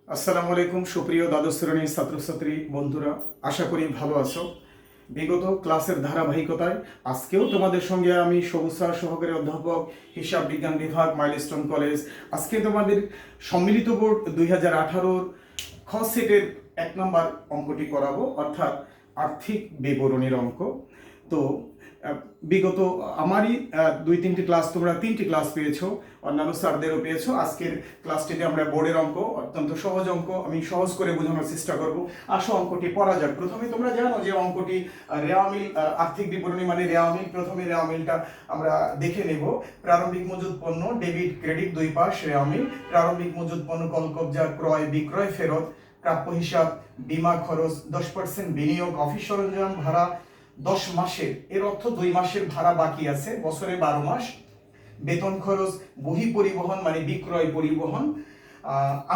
আসসালামু আলাইকুম সুপ্রিয় দ্বাদশ শ্রেণীর ছাত্রছাত্রী বন্ধুরা, আশা করি ভালো আছো। বিগত ক্লাসের ধারাবাহিকতায় আজকেও তোমাদের সঙ্গে আমি সবুজ স্যার সহকারী অধ্যাপক হিসাব বিজ্ঞান বিভাগ মাইলস্টোন কলেজ আজকে তোমাদের সম্মিলিত বোর্ড 2018 খ সেটের 1 নম্বর অঙ্কটি করাবো, অর্থাৎ আর্থিক বিবরণীর অঙ্ক। তো বিগত আমারই 2-3টি ক্লাস, তোমরা 3টি ক্লাস পেয়েছো, অন্যান্য স্যারদেরও পেয়েছো। আজকের ক্লাসটিতে আমরা বোর্ডের অঙ্ক, অত্যন্ত সহজ অঙ্ক, আমি সহজ করে বোঝানোর চেষ্টা করব। আসো অঙ্কটি পড়া যাক। প্রথমে তোমরা জানো যে অঙ্কটি রেওয়া মিল, আর্থিক বিবরণী মানে রেওয়া মিল। প্রথমে রেওয়া মিলটা আমরা দেখে নেব। প্রারম্ভিক মজুদ পণ্য, ডেবিট ক্রেডিট দুই পাশ রেওয়া মিল। প্রারম্ভিক মজুদ পণ্য কলকবজা, ক্রয় বিক্রয় ফেরত, প্রাপ্য হিসাব, বীমা খরচ, 10% বিনিয়োগ, অফিস সরঞ্জাম ভাড়া 10 মাসের, এর অর্থ 2 মাসের ভাড়া বাকি আছে, বছরে 12 মাস। বেতন খরচ, বহি পরিবহন মানে বিক্রয় পরিবহন,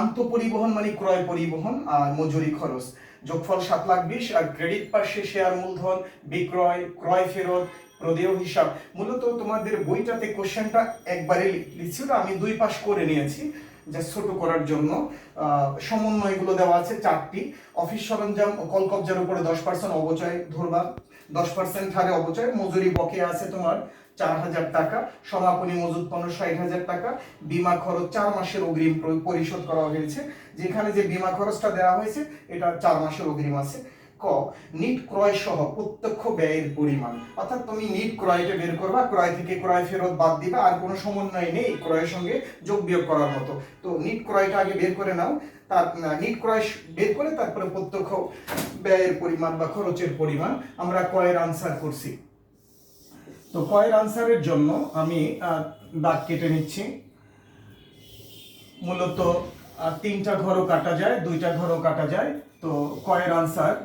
আন্তঃপরিবহন মানে ক্রয় পরিবহন, আর মজুরি খরচ। যোগফল 7,20,000। আর ক্রেডিট পাশে শেয়ার মূলধন, বিক্রয়, ক্রয় ফেরত, প্রদেয় হিসাব। মূলত তোমাদের বইটাতে কোশ্চেনটা একবারে লিখছিল, আমি 2 পাশ করে নিয়েছি যা ছোট করার জন্য। সমন্বয়গুলো দেওয়া আছে 4টি। অফিস সরঞ্জাম কলকবজার উপরে 10% অবচয় ধরবা, 10% হারে অবচয়। মজুরি বকেয়া আছে তোমার 4,000 টাকা। সমাপনী মজুদ পণ্য 60,000 টাকা। বীমা খরচ 4 মাসের অগ্রিম পরিশোধ করা হয়েছে। যেখানে যে বীমা খরচটা দেওয়া হয়েছে এটা 4 মাসের অগ্রিম আছে। ক, নিট ক্রয় সহ প্রত্যক্ষ ব্যয়ের পরিমাণ, অর্থাৎ তুমি নিট ক্রয়টা বের করবা, ক্রয় থেকে ক্রয় ফেরত বাদ দিবা, আর কোনো সমন্বয় নেই ক্রয়ের সঙ্গে যোগ বিয়োগ করার মতো। তো নিট ক্রয়টা আগে বের করে নাও, তার নিট ক্রয় বের করে তারপরে প্রত্যক্ষ ব্যয়ের পরিমাণ বা খরচের পরিমাণ আমরা কয়ের আনসার করছি। তো কয়ের আনসারের জন্য আমি দাগ কেটে নিচ্ছি। মূলত 3টা ঘরও কাটা যায়, 2টা ঘরও কাটা যায়। তো কয়ের আনসার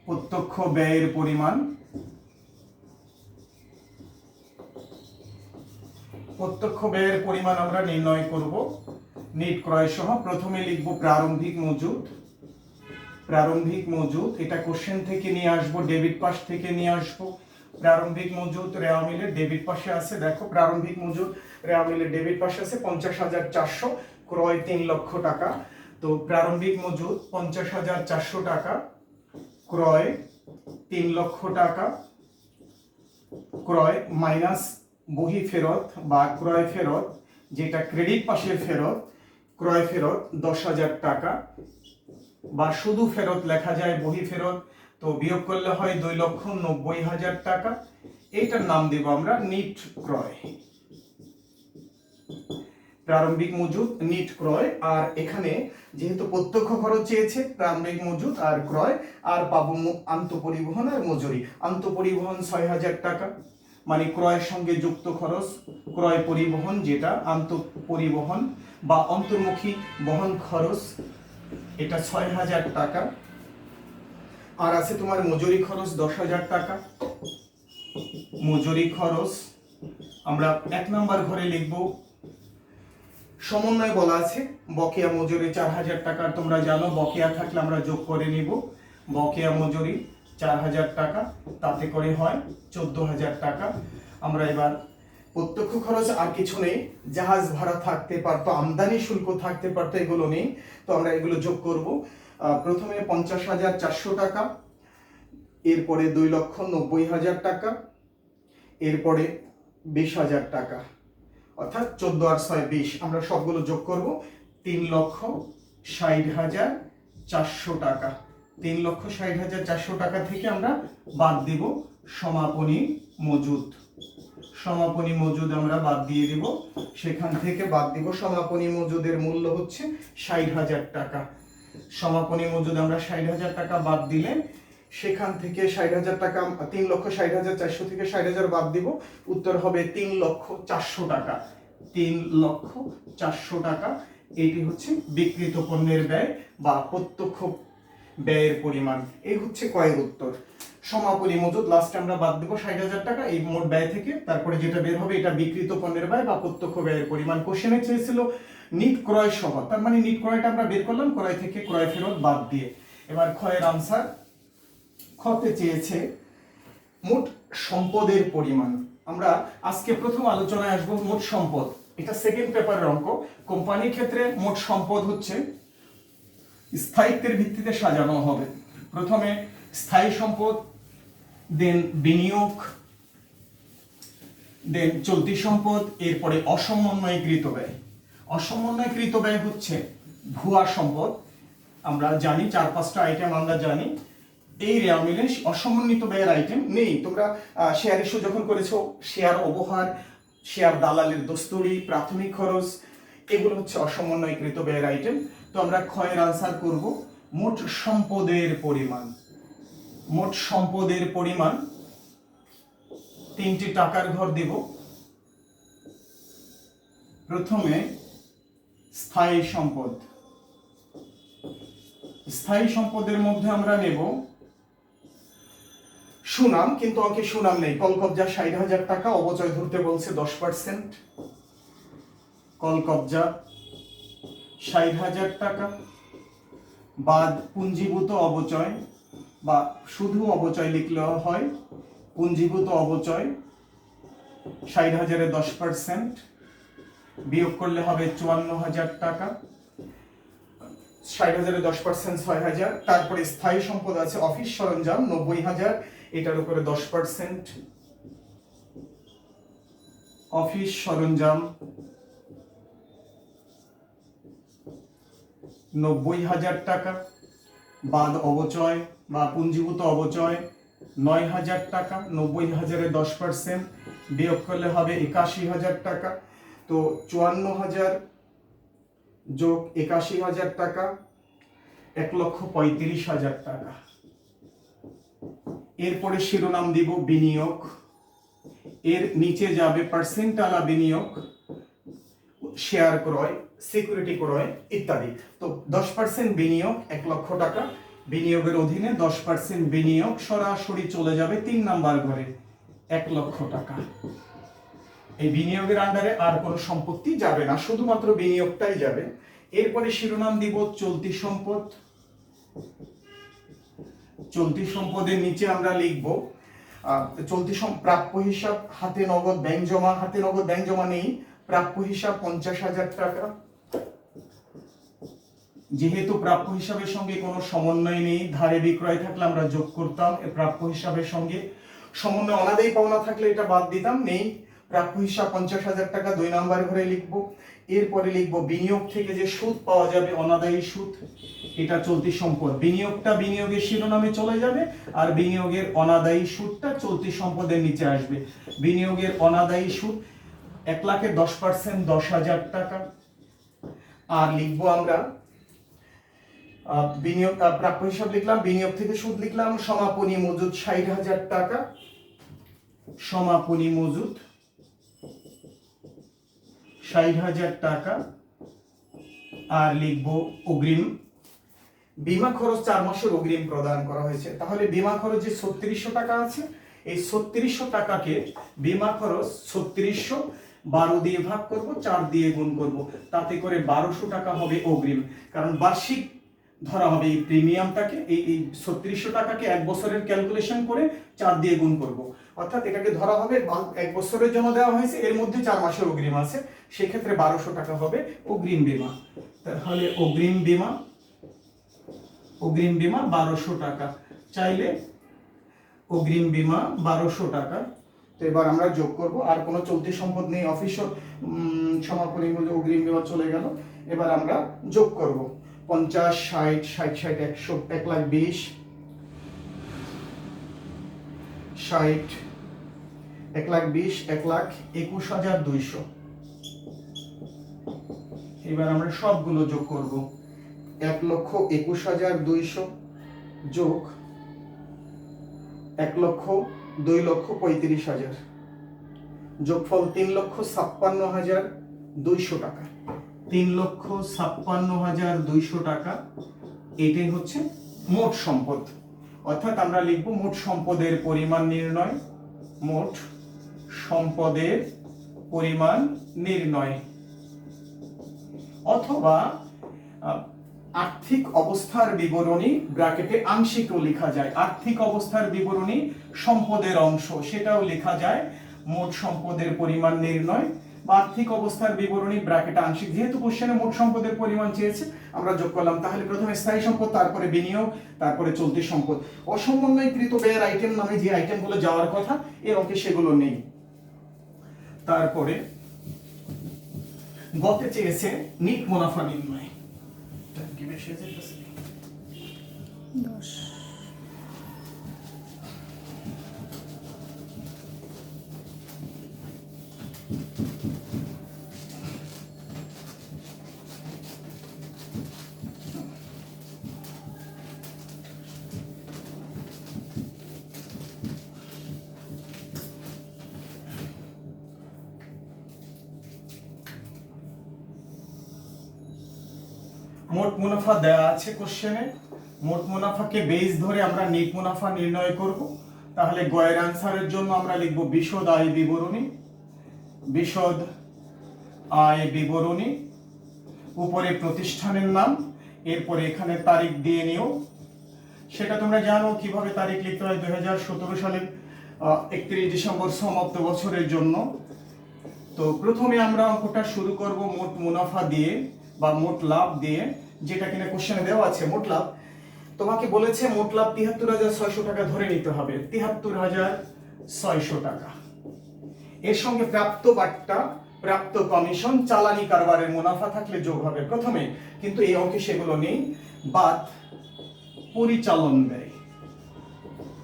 প্রত্যক্ষ ব্যয়ের পরিমাণ, প্রত্যক্ষ ব্যয়ের পরিমাণ আমরা নির্ণয় করব নিট ক্রয় সহ। প্রথমে লিখব প্রারম্ভিক মজুদ। প্রারম্ভিক মজুদ এটা কোশ্চেন থেকে নিয়ে আসবো, ডেবিট পাশ থেকে নিয়ে আসবো। প্রারম্ভিক মজুদ রেওয়া মিলের ডেবিট পাশে আছে, দেখো প্রারম্ভিক মজুদ রেওয়া মিলের ডেবিট পাশে আছে 50,400, ক্রয় 3 লক্ষ টাকা। তো প্রারম্ভিক মজুদ 50,400 টাকা, ক্রয় 3 লক্ষ টাকা। ক্রয় মাইনাস বহি ফেরত বা ক্রয় ফেরত, যেটা ক্রেডিট পাশের ফেরত, ক্রয় ফেরত 10,000 টাকা, বা শুধু ফেরত লেখা যায় বহি ফেরত। তো বিয়োগ করলে হয় 2,90,000 টাকা। এইটার নাম দেব আমরা নিট ক্রয়। প্রারম্ভিক মজুদ নিট ক্রয়। আর এখানে যেহেতু প্রত্যক্ষ খরচ চেয়েছে, প্রারম্ভিক মজুদ আর ক্রয়, আর পাবো আন্তঃপরিবহন আর মজুরি। আন্তঃপরিবহন 6,000 টাকা, মানে ক্রয়ের সঙ্গে যুক্ত খরচ, ক্রয় পরিবহন যেটা আন্তঃপরিবহন বা অন্তর্মুখী বহন খরচ, এটা 6,000 টাকা। আর আছে তোমার মজুরি খরচ 10,000 টাকা। মজুরি খরচ আমরা 1 নম্বর ঘরে লিখব। সমন্বয় বলা আছে বকেয়া মজুরি 4,000 টাকা, তোমরা জানো বকেয়া থাকলে আমরা যোগ করে নিব। বকেয়া মজুরি 4,000 টাকা, তাতে করে হয় 14,000 টাকা। আমরা এবার প্রত্যক্ষ খরচ আর কিছু নেই, জাহাজ ভাড়া থাকতে পারতো, আমদানি শুল্ক থাকতে পারতো, এগুলো নেই। তো আমরা এগুলো যোগ করব। প্রথমে 50,400 টাকা, এরপরে 2,90,000 টাকা, এরপরে 20,000 টাকা, অর্থাৎ 14 আর 6 20। আমরা সবগুলো যোগ করব। 3,60,400 টাকা। 3,60,400 টাকা থেকে আমরা বাদ দিব সমাপনী মজুদ। সমাপনী মজুদ আমরা বাদ দিয়ে দিব, সেখান থেকে বাদ দিব সমাপনী মজুদের মূল্য হচ্ছে 60,000 টাকা। সমাপনী মজুদ আমরা 60,000 টাকা বাদ দিলে সেখান থেকে 60,000 টাকা, 3,60,400 থেকে 60,000 বাদ দিব, উত্তর হবে 3,04,000 টাকা। 3,04,000 টাকা। এটি হচ্ছে বিক্রিত পণ্যের ব্যয় বা প্রত্যক্ষ ব্যয়ের পরিমাণ। এই হচ্ছে কয়ের উত্তর। সমাপনী মজুদ লাস্টে আমরা বাদ দেব 60,000 টাকা এই মোট ব্যয় থেকে, তারপরে যেটা বের হবে এটা বিক্রিত পণ্যের ব্যয় বা প্রত্যক্ষ ব্যয়ের পরিমাণ। কোশ্চেনে চেয়েছিল নিট ক্রয় সহ, তার মানে নিট ক্রয়টা আমরা বের করলাম ক্রয় থেকে ক্রয় ফেরত বাদ দিয়ে। এবার ক্ষয়ের আনসার। ক্ষতে চেয়েছে মোট সম্পদের পরিমাণ। আমরা আজকে প্রথম আলোচনায় আসবো মোট সম্পদ, এটা সেকেন্ড পেপারের অঙ্ক। কোম্পানির ক্ষেত্রে মোট সম্পদ হচ্ছে স্থায়িত্বের ভিত্তিতে সাজানো হবে। প্রথমে স্থায়ী সম্পদ, দেন বিনিয়োগ, দেন চলতি সম্পদ, এরপরে অসমন্বয়কৃত ব্যয়। অসমন্বয়কৃত ব্যয় হচ্ছে ভুয়া সম্পদ। আমরা জানি 4-5টা আইটেম আমরা জানি। এই রেওয়া মিলে অসমন্বিত ব্যয়ের আইটেম নেই। তোমরা শেয়ার ইস্যু যখন করেছো, শেয়ার অবহার, শেয়ার দালালের দস্তুরি, প্রাথমিক খরচ, এগুলো হচ্ছে অসমন্বয়কৃত ব্যয়ের আইটেম। তো আমরা ক্ষয়ের আনসার করব মোট সম্পদের পরিমাণ। মোট সম্পদের পরিমাণ 3টি টাকার ঘর দেব। প্রথমে স্থায়ী সম্পদ। স্থায়ী সম্পদের মধ্যে আমরা নেব সুনাম, কিন্তু অঙ্কে সুনাম নেই। কলকবজা 60,000 টাকা, অবচয় ধরতে বলছে 10%। কলকবজা 60,000 টাকা, বাদ পুঞ্জীভূত অবচয়, বা শুধু অবচয় লিখলেও হয়। পুঞ্জীভূত অবচয় 60,000-এ 10%, বিয়োগ করলে হবে 54,000 টাকা। 60,000-এ 10% 6,000। তারপরে স্থায়ী সম্পদ আছে অফিস সরঞ্জাম 90,000, এটার উপরে 10%। অফিস সরঞ্জাম 90,000 টাকা, বাদ অবচয় বা পুঞ্জীভূত অবচয় 9,000 টাকা। 90,000-এ 10% বিয়োগ করলে হবে 81,000 টাকা। তো 54,000 যোগ 81,000 টাকা 1,35,000 টাকা। এরপরে শিরোনাম দিব বিনিয়োগ, এর নিচে যাবে পার্সেন্টালা বিনিয়োগ, শেয়ার ক্রয়, সিকিউরিটি ক্রয় ইত্যাদি। তো 10% বিনিয়োগ 1 লক্ষ টাকা। বিনিয়োগের অধীনে 10% বিনিয়োগ সরাসরি চলে যাবে 3 নাম্বার ঘরে 1 লক্ষ টাকা। এই বিনিয়োগের আন্ডারে আর কোনো সম্পত্তি যাবে না, শুধুমাত্র বিনিয়োগটাই যাবে। এরপরে শিরোনাম দিব চলতি সম্পদ। চলতি সম্পদের নিচে আমরা লিখব চলতি প্রাপ্য হিসাব, হাতে নগদ ব্যাংক জমা। হাতে নগদ ব্যাংক জমা নেই, প্রাপ্য হিসাব 50,000 টাকা। যেহেতু প্রাপ্য হিসাবের সঙ্গে কোনো সমন্বয় নেই, ধারে বিক্রয় থাকলে আমরা যোগ করতাম এ প্রাপ্য হিসাবের সঙ্গে। সমন্বয় অনাদায়ী পাওনা থাকলে এটা বাদ দিতাম, নেই। প্রাপ্য হিসাব 50,000 টাকা 2 নাম্বার ঘরে লিখব। এরপরে লিখব বিনিয়োগ থেকে যে সুদ পাওয়া যাবে, অনাদায়ী সুদ, এটা চলতি সম্পদ। বিনিয়োগটা বিনিয়োগের শিরোনামে চলে যাবে, আর বিনিয়োগের অনাদায়ী সুদটা চলতি সম্পদের নিচে আসবে। বিনিয়োগের অনাদায়ী সুদ 1 লাখের 10% 10,000 টাকা। আর লিখবো আমরা বিনিয়োগ, প্রাপ্য হিসাব লিখলাম, বিনিয়োগ থেকে সুদ লিখলাম, সমাপনী মজুদ 60,000 টাকা। সমাপনী মজুদ 60,000 টাকা। আর লিখবো অগ্রিম। বীমা খরচ 4 মাসের অগ্রিম প্রদান করা হয়েছে। তাহলে বীমা খরচ যে 3600 টাকা আছে, এই 3600 টাকাকে বীমা খরচ 3600 12 দিয়ে ভাগ করব, 4 দিয়ে গুণ করব, তাতে করে 1200 টাকা হবে অগ্রিম। কারণ বার্ষিক ধরা হবে এই প্রিমিয়ামটাকে, এই 3600 টাকাকে 1 বছরের ক্যালকুলেশন করে 4 দিয়ে গুণ করব। অর্থাৎ এটাকে ধরা হবে 1 বছরের জন্য দেওয়া হয়েছে, এর মধ্যে 4 মাসের অগ্রিম আছে, সেক্ষেত্রে 1200 টাকা হবে অগ্রিম বীমা। তাহলে অগ্রিম বীমা 1200 টাকা। চাইলে অগ্রিম বীমা 1200 টাকা। তো এবার আমরা যোগ করব, আর কোনো চলতি সম্পদ নেই, অফিস সমাপনী মূল্য অগ্রিম বীমা চলে গেল। এবার আমরা যোগ করব 50 60 60 60 100 1,20,000 60 1,20,000 1,21,200। এবার আমরা সবগুলো যোগ করব। 1,21,200 যোগ 1,02,35,000, যোগফল 3,56,200 টাকা। 3,56,200 টাকা, এটাই হচ্ছে মোট সম্পদ। অর্থাৎ আমরা লিখব মোট সম্পদের পরিমাণ নির্ণয়। মোট সম্পদের পরিমাণ নির্ণয়, অথবা আর্থিক অবস্থার বিবরণী ব্র্যাকেটে আংশিকও লেখা যায়। আর্থিক অবস্থার বিবরণী সম্পদের অংশ, সেটাও লেখা যায়। মোট সম্পদের পরিমাণ নির্ণয় বা আর্থিক অবস্থার বিবরণী ব্র্যাকেট আংশিক। যেহেতু কোশ্চেনে মোট সম্পদের পরিমাণ চেয়েছে আমরা যোগ করলাম, তাহলে প্রথমে স্থায়ী সম্পদ, তারপরে বিনিয়োগ, তারপরে চলতি সম্পদ। অসমন্বয়কৃত ব্যয়ের আইটেম নামে যে আইটেমগুলো যাওয়ার কথা এর অঙ্কে সেগুলো নেই। তারপরে গতে চেয়েছে নিট মুনাফা নির্ণয়। 10 মোট মুনাফা দেওয়া আছে কোশ্চেনে। মোট মুনাফাকে বেস ধরে আমরা নিট মুনাফা নির্ণয় করব। তাহলে গয়ের আনসারের জন্য আমরা লিখব বিশদ আয় বিবরণী, বিশদ আয় বিবরণী, উপরে প্রতিষ্ঠানের নাম, এরপরে এখানে তারিখ দিয়ে নিও। সেটা তোমরা জানো কিভাবে তারিখ লিখতে হয়। 2017 সালের 31 ডিসেম্বর সমাপ্ত বছরের জন্য। তো প্রথমে আমরা অঙ্কটা শুরু করব মোট মুনাফা দিয়ে বা মোট লাভ দিয়ে, যেটা কিনা কোশ্চেনে দেওয়া আছে। মোট লাভ তোমাকে বলেছে মোট লাভ ৭৩,৬০০ টাকা ধরে নিতে হবে, ৭৩,৬০০ টাকা। এর সঙ্গে প্রাপ্ত বাট্টা, প্রাপ্ত কমিশন, চালানি কারবারের মুনাফা থাকলে যোগ হবে প্রথমে, কিন্তু এই অঙ্কে সেগুলো নেই। বাদ পরিচালন ব্যয়।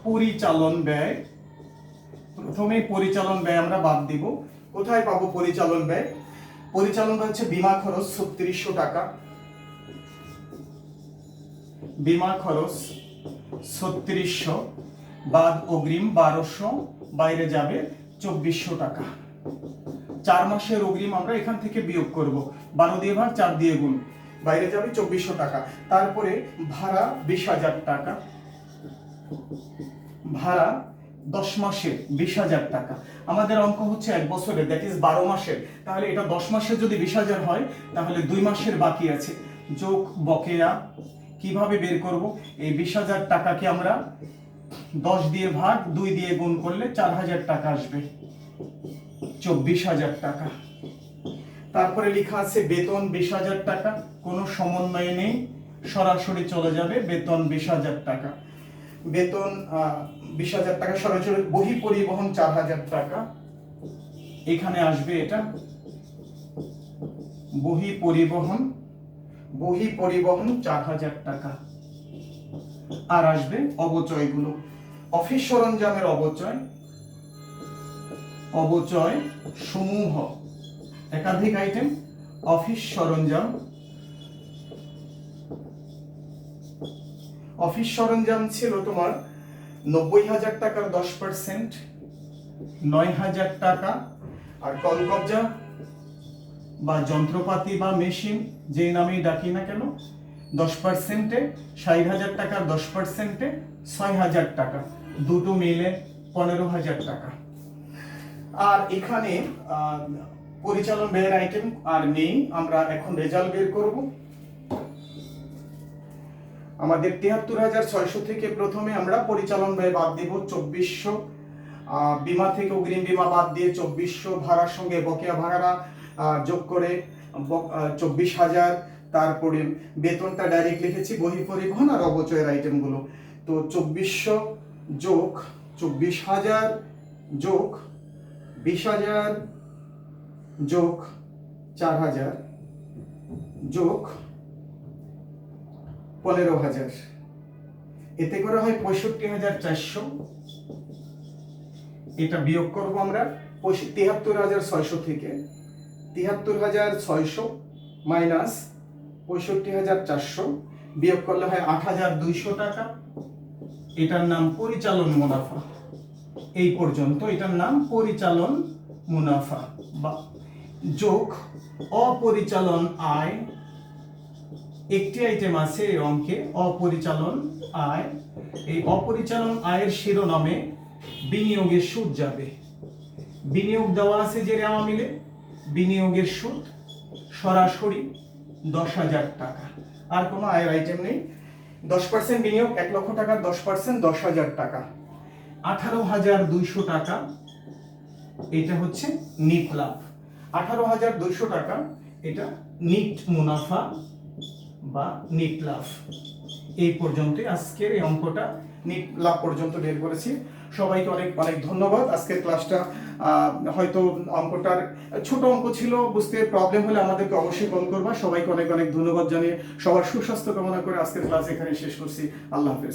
পরিচালন ব্যয়, প্রথমে পরিচালন ব্যয় আমরা বাদ দিব। কোথায় পাবো পরিচালন ব্যয়? পরিচালন ব্যয় হচ্ছে বীমা খরচ ৩৬০০ টাকা, বীমা খরচ ৩৬০০ বাদ অগ্রিম ১২০০, বাইরে যাবে ২৪০০ টাকা। 4 মাসের অগ্রিম আমরা এখান থেকে বিয়োগ করব, 12 দিয়ে ভাগ 4 দিয়ে গুণ, বাইরে যাবে ২৪০০ টাকা। তারপরে ভাড়া ২০,০০০ টাকা, ভাড়া 10 মাসের 20,০০০ টাকা। আমাদের অঙ্ক হচ্ছে 1 বছরের, দ্যাট ইজ 12 মাসের। তাহলে এটা 10 মাসের যদি 20,০০০ হয়, তাহলে 2 মাসের বাকি আছে, যোগ বকেয়া। কিভাবে বের করব? এই 20,০০০ টাকাকে আমরা 10 দিয়ে ভাগ 2 দিয়ে গুণ করলে 4,০০০ টাকা আসবে, 24,০০০ টাকা। তারপরে লেখা আছে বেতন 20,০০০ টাকা, কোনো সমন্বয় নেই, সরাসরি চলে যাবে বেতন 20,০০০ টাকা। বেতন 20,০০০ টাকা সরাসরি। বহি পরিবহন 4,০০০ টাকা, এখানে আসবে এটা বহি পরিবহন, বহি পরিবহন 4,০০০ টাকা। আর আসবে অবচয়গুলো, অফিস সরঞ্জামের অবচয়, অবচয় সমূহ, একাধিক আইটেম, অফিস সরঞ্জাম। অফিস সরঞ্জাম ছিল তোমার 90,০০০ টাকার 10%, 9,০০০ টাকা। আর কলকবজা বা যন্ত্রপাতি বা মেশিন, যেই নামেই ডাকি না কেন, 10%-এ 60,০০০ টাকার 10%-এ 6,০০০ টাকা, দুটো মিলে 15,০০০ টাকা। আর এখানে পরিচালন ব্যয়ের আইটেম আর নেই। আমরা এখন রেজাল্ট বের করব। আমাদের ৭৩,৬০০ থেকে প্রথমে আমরা পরিচালন ব্যয় বাদ দিব ২৪০০, বীমা থেকে অগ্রিম বীমা বাদ দিয়ে ২৪০০, ভাড়ার সঙ্গে বকেয়া ভাড়া যোগ করে ২৪,০০০। তারপরে বেতনটা ডাইরেক্ট লিখেছি, বহি পরিবহন আর অবচয়ের আইটেমগুলো। তো ২৪০০ যোগ ২৪,০০০ যোগ ২০,০০০ যোগ 4,০০০ যোগ 15,০০০, এতে করে হয় ৬৫,৪০০। এটা বিয়োগ করব আমরা ৭৩,৬০০ থেকে। ৭৩,৬০০ মাইনাস ৬৫,৪০০ বিয়োগ করলে হয় ৮,২০০ টাকা। এটার নাম পরিচালন মুনাফা। এই পর্যন্ত এটার নাম পরিচালন মুনাফা। বা যোগ অপরিচালন আয়, একটি আইটেম আছে এই অঙ্কে, অপরিচালন আয়। এই অপরিচালন আয়ের শিরোনামে বিনিয়োগের সুদ যাবে। বিনিয়োগ দেওয়া আছে যে রেওয়া মিলে, বিনিয়োগের সুদ সরাসরি 10,০০০ টাকা। আর কোনো আয়ের আইটেম নেই। 10% বিনিয়োগ, 1 লক্ষ টাকার 10% 10,০০০ টাকা, 18,২০০ টাকা। এটা হচ্ছে নিট লাভ। 18,200 টাকা এটা নিট মুনাফা বা নিট লাভ। এই পর্যন্ত আজকের এই অঙ্কটা নিট লাভ পর্যন্ত বের করেছি। সবাইকে অনেক অনেক ধন্যবাদ। আজকের ক্লাসটা হয়তো অঙ্কটার ছোট অঙ্ক ছিল, বুঝতে প্রবলেম হলে আমাদেরকে অবশ্যই কল করবা। সবাইকে অনেক অনেক ধন্যবাদ জানিয়ে সবার সুস্বাস্থ্য কামনা করে আজকের ক্লাস এখানে শেষ করছি। আল্লাহ হাফেজ।